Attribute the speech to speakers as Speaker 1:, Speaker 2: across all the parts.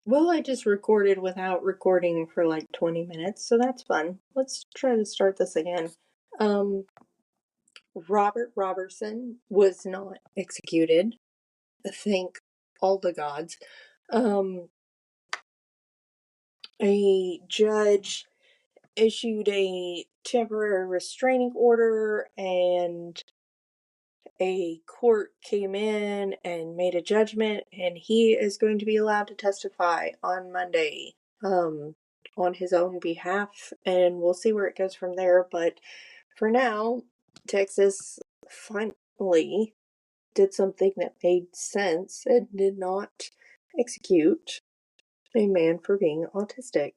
Speaker 1: Well, I just recorded without recording for like 20 minutes, so that's fun. Let's try to start this again. Um, Robert Robertson was not executed. Thank all the gods. Um, a judge issued a temporary restraining order, and a court came in and made a judgment, and he is going to be allowed to testify on Monday on his own behalf, and we'll see where it goes from there. But for now, Texas finally did something that made sense and did not execute a man for being autistic.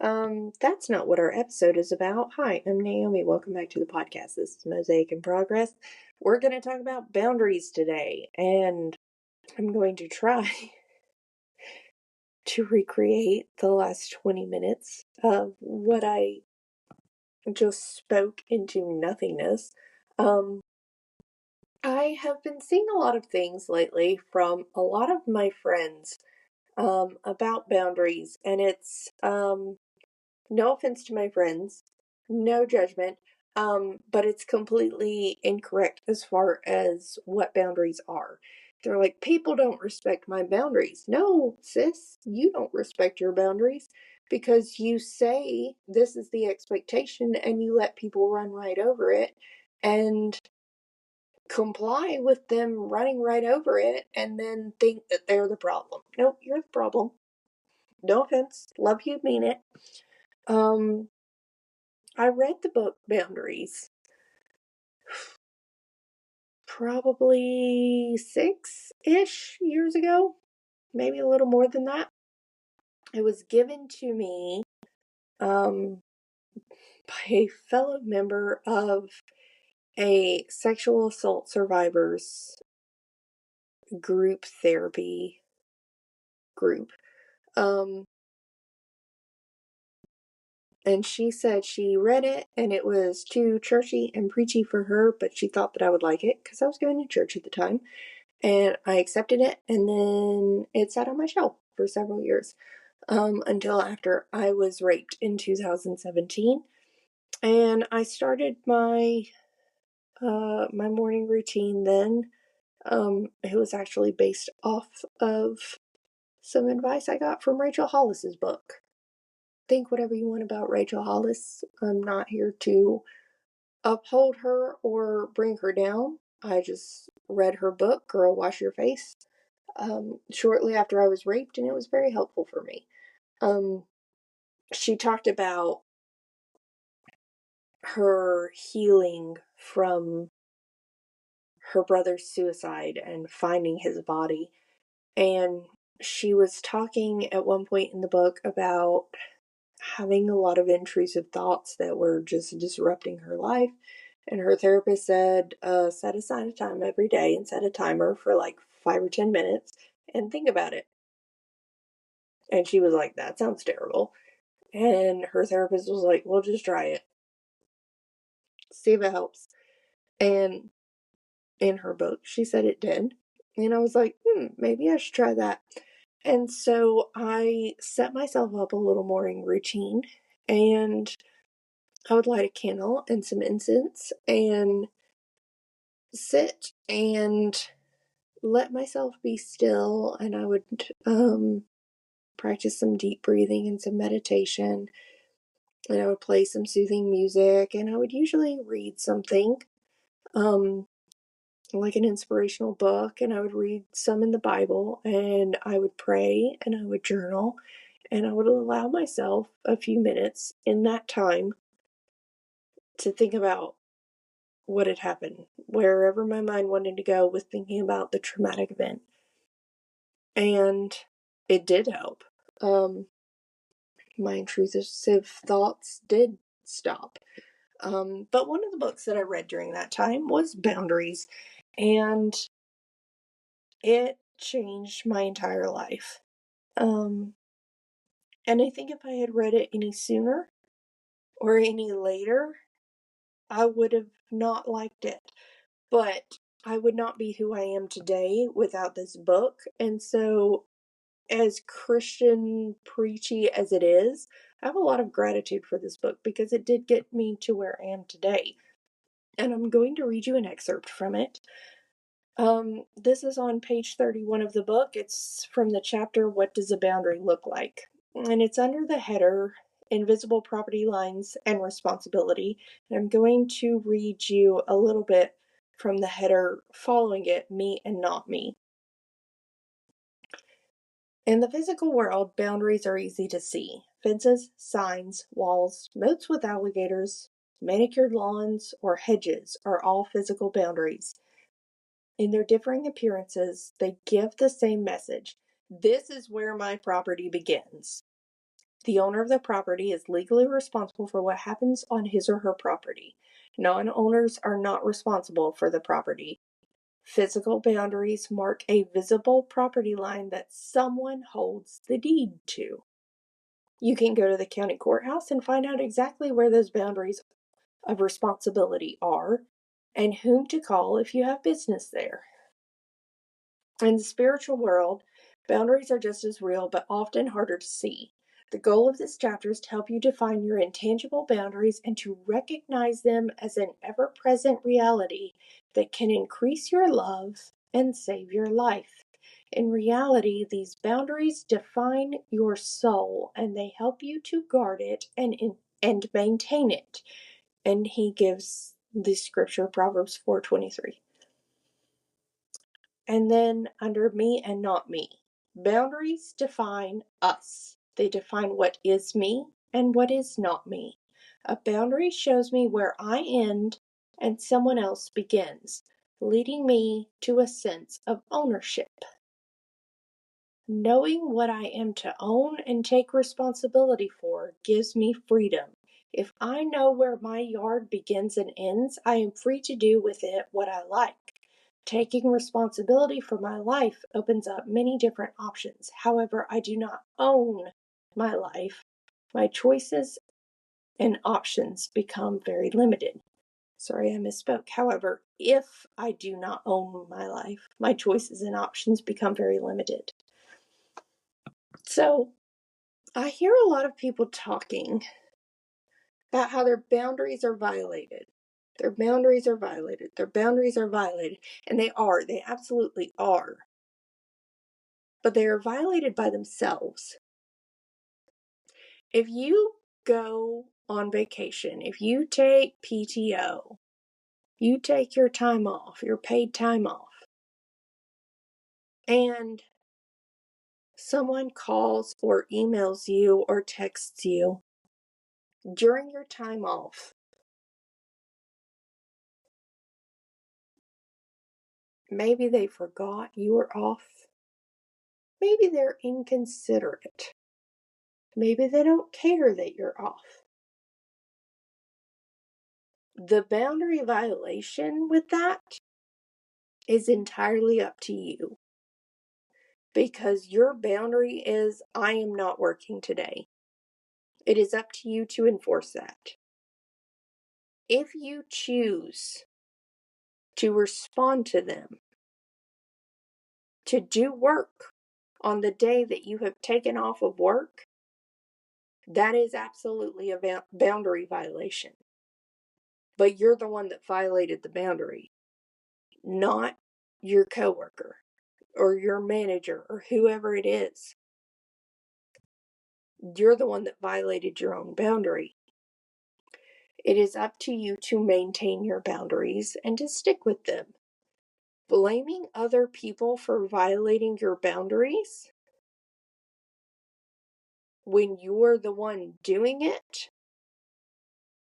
Speaker 1: That's not what our episode is about. Hi, I'm Naomi. Welcome back to the podcast. This is Mosaic in Progress. We're going to talk about boundaries today, and I'm going to try to recreate the last 20 minutes of what I just spoke into nothingness. I have been seeing a lot of things lately from a lot of my friends about boundaries, and it's no offense to my friends, no judgment, but it's completely incorrect as far as what boundaries are. They're like, people don't respect my boundaries. No, sis, you don't respect your boundaries because you say this is the expectation and you let people run right over it and comply with them running right over it and then think that they're the problem. Nope, you're the problem. No offense. Love you, mean it. I read the book Boundaries probably 6-ish years ago, maybe a little more than that. It was given to me by a fellow member of a sexual assault survivors group therapy group. And she said she read it and it was too churchy and preachy for her, but she thought that I would like it because I was going to church at the time. And I accepted it, and then it sat on my shelf for several years until after I was raped in 2017. And I started my my morning routine then. It was actually based off of some advice I got from Rachel Hollis's book. Think whatever you want about Rachel Hollis. I'm not here to uphold her or bring her down. I just read her book, Girl Wash Your Face, shortly after I was raped, and it was very helpful for me. She talked about her healing from her brother's suicide and finding his body. And she was talking at one point in the book about having a lot of intrusive thoughts that were just disrupting her life. And her therapist said, set aside a time every day and set a timer for like 5 or 10 minutes and think about it. And she was like, that sounds terrible. And her therapist was like, well, just try it. See if it helps. And in her book, she said it did. And I was like, maybe I should try that. And so I set myself up a little morning routine, and I would light a candle and some incense and sit and let myself be still. And I would practice some deep breathing and some meditation. And I would play some soothing music, and I would usually read something, like an inspirational book, and I would read some in the Bible, and I would pray, and I would journal, and I would allow myself a few minutes in that time to think about what had happened, wherever my mind wanted to go with thinking about the traumatic event. And it did help. My intrusive thoughts did stop. But one of the books that I read during that time was Boundaries, and it changed my entire life. And I think if I had read it any sooner or any later, I would have not liked it. But I would not be who I am today without this book. And so as Christian preachy as it is, I have a lot of gratitude for this book because it did get me to where I am today. And I'm going to read you an excerpt from it. This is on page 31 of the book. It's from the chapter, What Does a Boundary Look Like? And it's under the header, Invisible Property Lines and Responsibility. And I'm going to read you a little bit from the header following it, Me and Not Me. In the physical world, boundaries are easy to see. Fences, signs, walls, moats with alligators, manicured lawns, or hedges are all physical boundaries. In their differing appearances, they give the same message. This is where my property begins. The owner of the property is legally responsible for what happens on his or her property. Non-owners are not responsible for the property. Physical boundaries mark a visible property line that someone holds the deed to. You can go to the county courthouse and find out exactly where those boundaries of responsibility are and whom to call if you have business there. In the spiritual world, boundaries are just as real but often harder to see. The goal of this chapter is to help you define your intangible boundaries and to recognize them as an ever-present reality that can increase your love and save your life. In reality, these boundaries define your soul and they help you to guard it and maintain it. And he gives the scripture, Proverbs 4:23. And then under Me and Not Me, boundaries define us. They define what is me and what is not me. A boundary shows me where I end and someone else begins, leading me to a sense of ownership. Knowing what I am to own and take responsibility for gives me freedom. If I know where my yard begins and ends, I am free to do with it what I like. Taking responsibility for my life opens up many different options. However, I do not own my life. My choices and options become very limited. Sorry, I misspoke. However, if I do not own my life, my choices and options become very limited. So, I hear a lot of people talking about how their boundaries are violated. Their boundaries are violated. Their boundaries are violated. And they are. They absolutely are. But they are violated by themselves. If you go on vacation, if you take PTO, you take your time off, your paid time off, and someone calls or emails you or texts you during your time off, maybe they forgot you were off. Maybe they're inconsiderate. Maybe they don't care that you're off. The boundary violation with that is entirely up to you. Because your boundary is, I am not working today. It is up to you to enforce that. If you choose to respond to them, to do work on the day that you have taken off of work, that is absolutely a boundary violation. But you're the one that violated the boundary, not your coworker or your manager or whoever it is. You're the one that violated your own boundary. It is up to you to maintain your boundaries and to stick with them. Blaming other people for violating your boundaries when you're the one doing it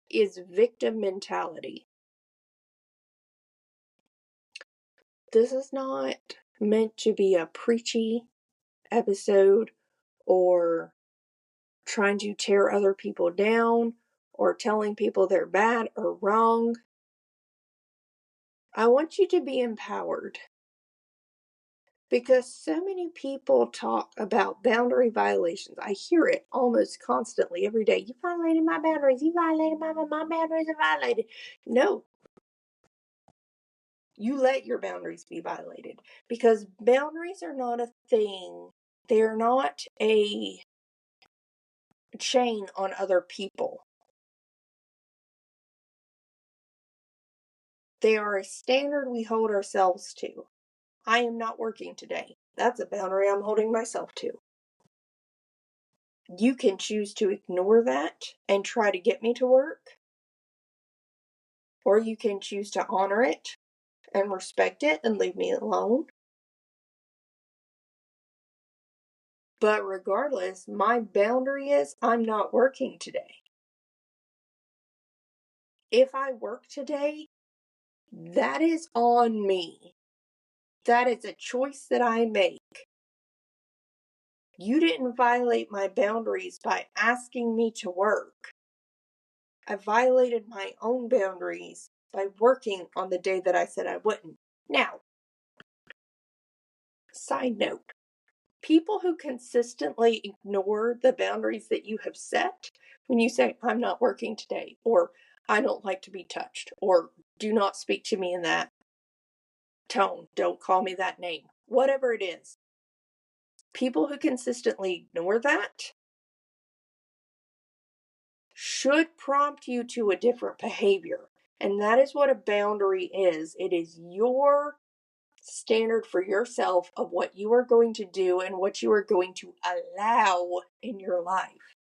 Speaker 1: is victim mentality. This is not meant to be a preachy episode or trying to tear other people down or telling people they're bad or wrong. I want you to be empowered. Because so many people talk about boundary violations. I hear it almost constantly every day. You violated my boundaries. You violated my boundaries are violated. No. You let your boundaries be violated. Because boundaries are not a thing They're not a chain on other people. They are a standard we hold ourselves to. I am not working today. That's a boundary I'm holding myself to. You can choose to ignore that and try to get me to work, or you can choose to honor it and respect it and leave me alone. But regardless, my boundary is I'm not working today. If I work today, that is on me. That is a choice that I make. You didn't violate my boundaries by asking me to work. I violated my own boundaries by working on the day that I said I wouldn't. Now, side note, people who consistently ignore the boundaries that you have set, when you say, I'm not working today, or I don't like to be touched, or do not speak to me in that tone, don't call me that name, whatever it is, people who consistently ignore that should prompt you to a different behavior. And that is what a boundary is. It is your standard for yourself of what you are going to do and what you are going to allow in your life.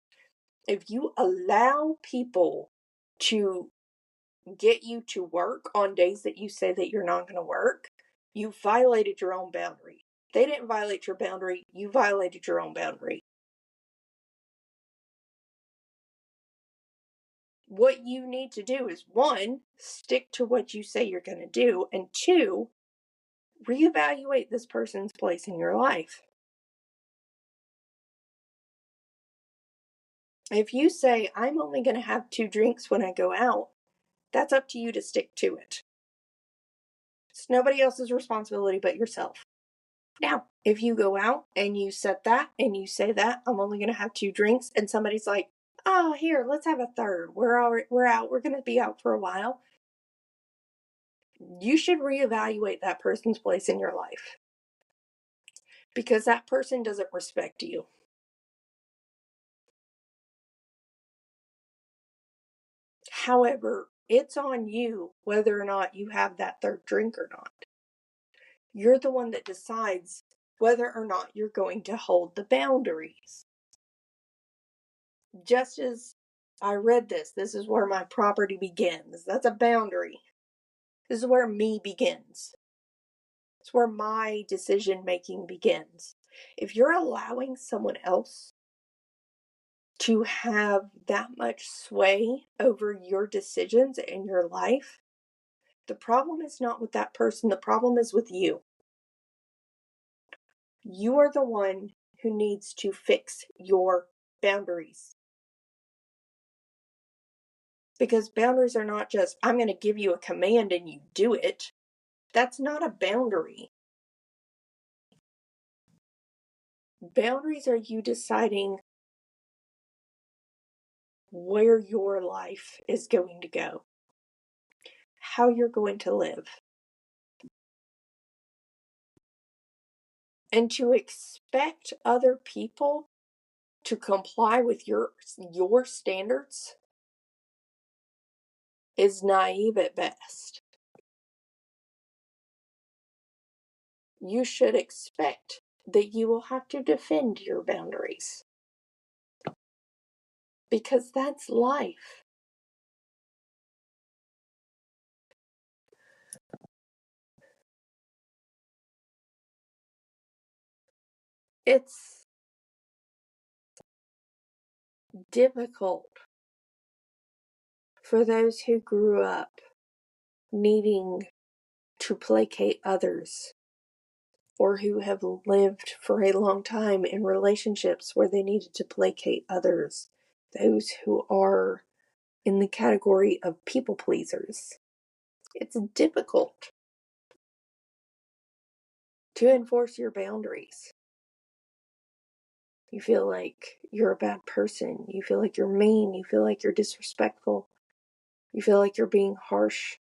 Speaker 1: If you allow people to get you to work on days that you say that you're not going to work, you violated your own boundary. They didn't violate your boundary, you violated your own boundary. What you need to do is, one, stick to what you say you're going to do, and two, reevaluate this person's place in your life. If you say, I'm only going to have 2 drinks when I go out, that's up to you to stick to it. It's nobody else's responsibility but yourself. Now, if you go out and you set that and you say that, I'm only going to have 2 drinks, and somebody's like, oh, here, let's have a third. We're out. We're going to be out for a while. You should reevaluate that person's place in your life, because that person doesn't respect you. However, it's on you whether or not you have that third drink or not. You're the one that decides whether or not you're going to hold the boundaries. Just as I read this is where my property begins. That's a boundary. This is where me begins. It's where my decision making begins. If you're allowing someone else to have that much sway over your decisions in your life, the problem is not with that person. The problem is with you. You are the one who needs to fix your boundaries. Because boundaries are not just, I'm going to give you a command and you do it. That's not a boundary. Boundaries are you deciding where your life is going to go, how you're going to live. And to expect other people to comply with your standards is naive at best. You should expect that you will have to defend your boundaries, because that's life. It's difficult for those who grew up needing to placate others, or who have lived for a long time in relationships where they needed to placate others, those who are in the category of people pleasers. It's difficult to enforce your boundaries. You feel like you're a bad person. You feel like you're mean. You feel like you're disrespectful. You feel like you're being harsh.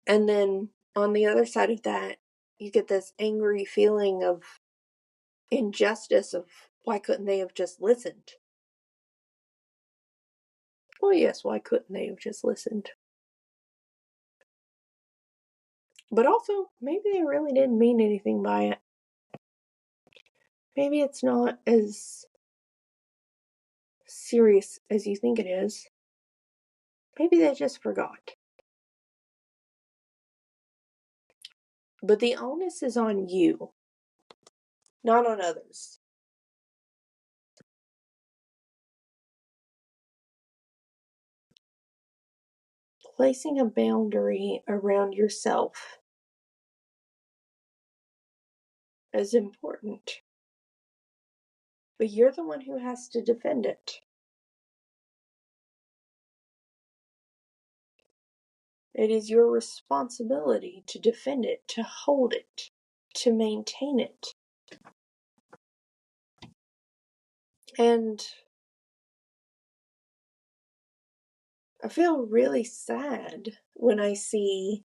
Speaker 1: And then on the other side of that, you get this angry feeling of injustice of why couldn't they have just listened? Well, yes, why couldn't they have just listened? But also, maybe they really didn't mean anything by it. Maybe it's not as serious as you think it is. Maybe they just forgot. But the onus is on you, not on others. Placing a boundary around yourself is important, but you're the one who has to defend it. It is your responsibility to defend it, to hold it, to maintain it. And I feel really sad when I see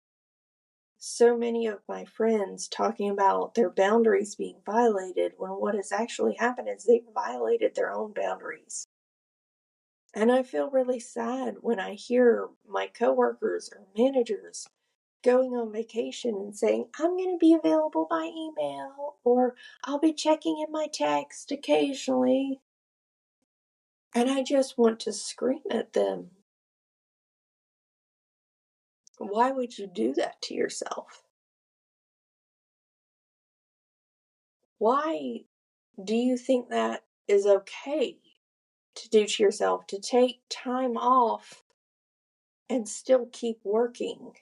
Speaker 1: so many of my friends talking about their boundaries being violated when what has actually happened is they've violated their own boundaries. And I feel really sad when I hear my coworkers or managers going on vacation and saying, I'm going to be available by email, or I'll be checking in my text occasionally. And I just want to scream at them. Why would you do that to yourself? Why do you think that is okay to do to yourself, to take time off and still keep working?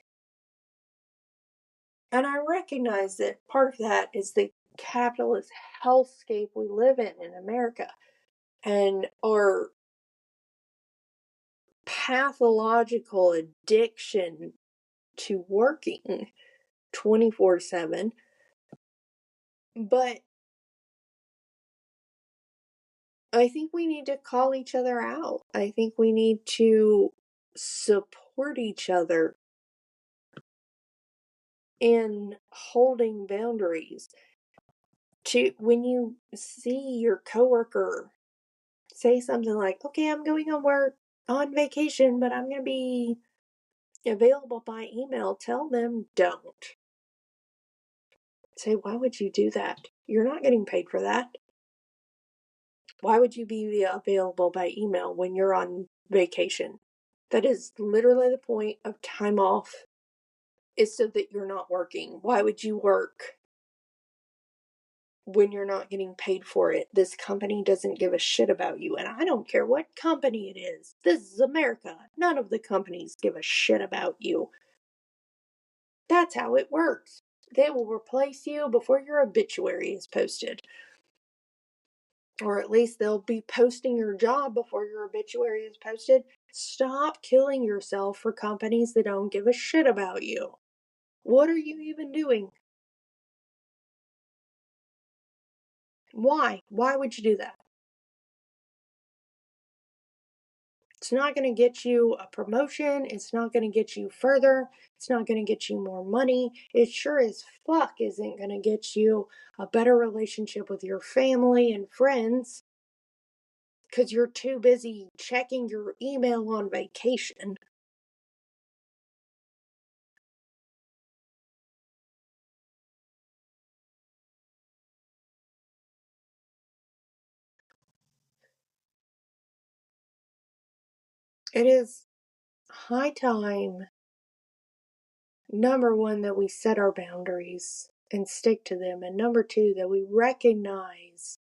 Speaker 1: And I recognize that part of that is the capitalist hellscape we live in America, and our pathological addiction to working 24/7. But I think we need to call each other out. I think we need to support each other in holding boundaries. To when you see your coworker say something like, "Okay, I'm going on vacation, but I'm going to be available by email," tell them don't. Say, "Why would you do that? You're not getting paid for that. Why would you be available by email when you're on vacation?" That is literally the point of time off, is so that you're not working. Why would you work when you're not getting paid for it? This company doesn't give a shit about you. And I don't care what company it is. This is America. None of the companies give a shit about you. That's how it works. They will replace you before your obituary is posted. Or at least they'll be posting your job before your obituary is posted. Stop killing yourself for companies that don't give a shit about you. What are you even doing? Why? Why would you do that? It's not going to get you a promotion. It's not going to get you further. It's not going to get you more money. It sure as fuck isn't going to get you a better relationship with your family and friends because you're too busy checking your email on vacation. It is high time, number one, that we set our boundaries and stick to them, and number two, that we recognize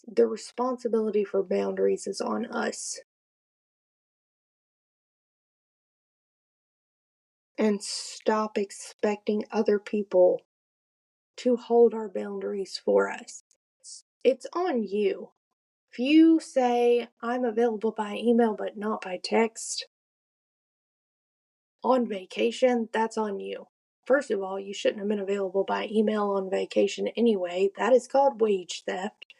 Speaker 1: the responsibility for boundaries is on us. And stop expecting other people to hold our boundaries for us. It's on you. If you say, I'm available by email but not by text on vacation, that's on you. First of all, you shouldn't have been available by email on vacation anyway. That is called wage theft.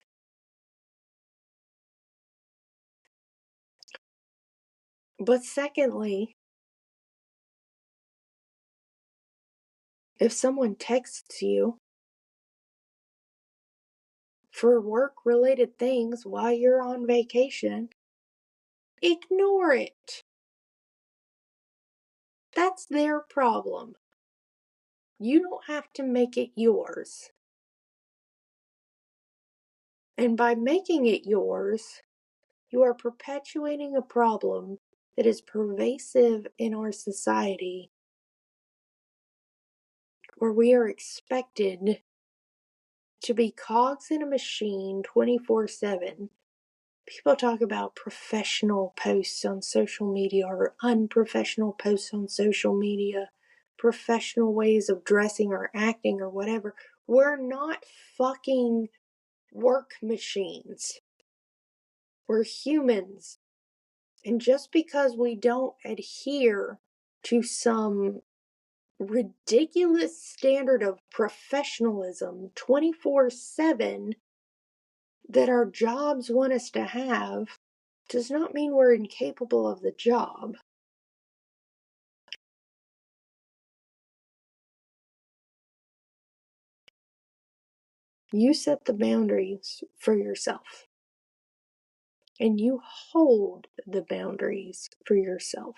Speaker 1: But secondly, If someone texts you for work-related things while you're on vacation, ignore it. That's their problem. You don't have to make it yours. And by making it yours, you are perpetuating a problem that is pervasive in our society, where we are expected to be cogs in a machine 24/7. People talk about professional posts on social media or unprofessional posts on social media, professional ways of dressing or acting or whatever. We're not fucking work machines. We're humans. And just because we don't adhere to some ridiculous standard of professionalism 24/7 that our jobs want us to have, does not mean we're incapable of the job. You set the boundaries for yourself. And you hold the boundaries for yourself.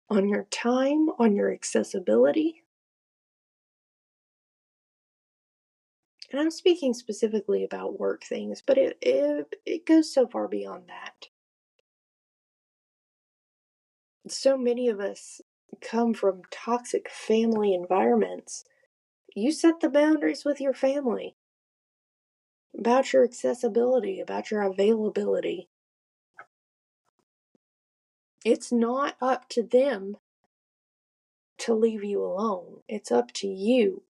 Speaker 1: On your time, on your accessibility. And I'm speaking specifically about work things, but it goes so far beyond that. So many of us come from toxic family environments. You set the boundaries with your family about your accessibility, about your availability. It's not up to them to leave you alone. It's up to you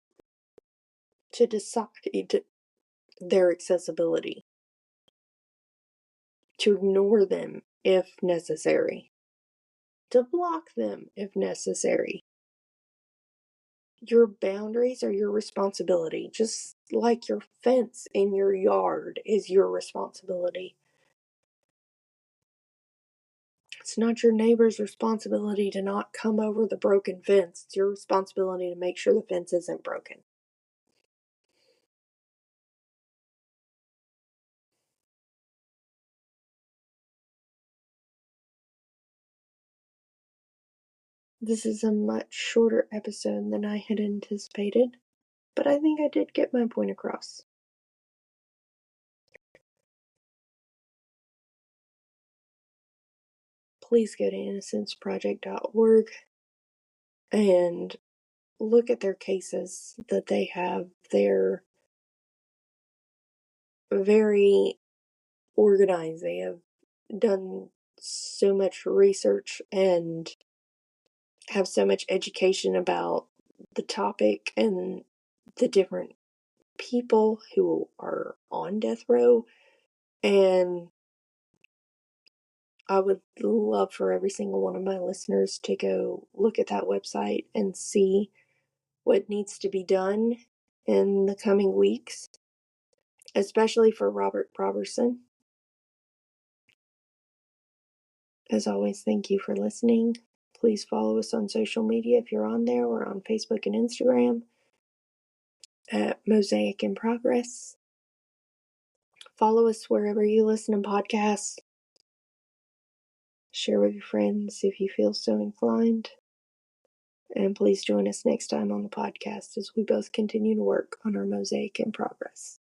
Speaker 1: to decide their accessibility, to ignore them if necessary, to block them if necessary. Your boundaries are your responsibility, just like your fence in your yard is your responsibility. It's not your neighbor's responsibility to not come over the broken fence. It's your responsibility to make sure the fence isn't broken. This is a much shorter episode than I had anticipated, but I think I did get my point across. Please go to innocenceproject.org and look at their cases that they have. They're very organized. They have done so much research and have so much education about the topic and the different people who are on death row. And I would love for every single one of my listeners to go look at that website and see what needs to be done in the coming weeks, especially for Robert Robertson. As always, thank you for listening. Please follow us on social media if you're on there. We're on Facebook and Instagram at Mosaic in Progress. Follow us wherever you listen to podcasts. Share with your friends if you feel so inclined. And please join us next time on the podcast as we both continue to work on our Mosaic in Progress.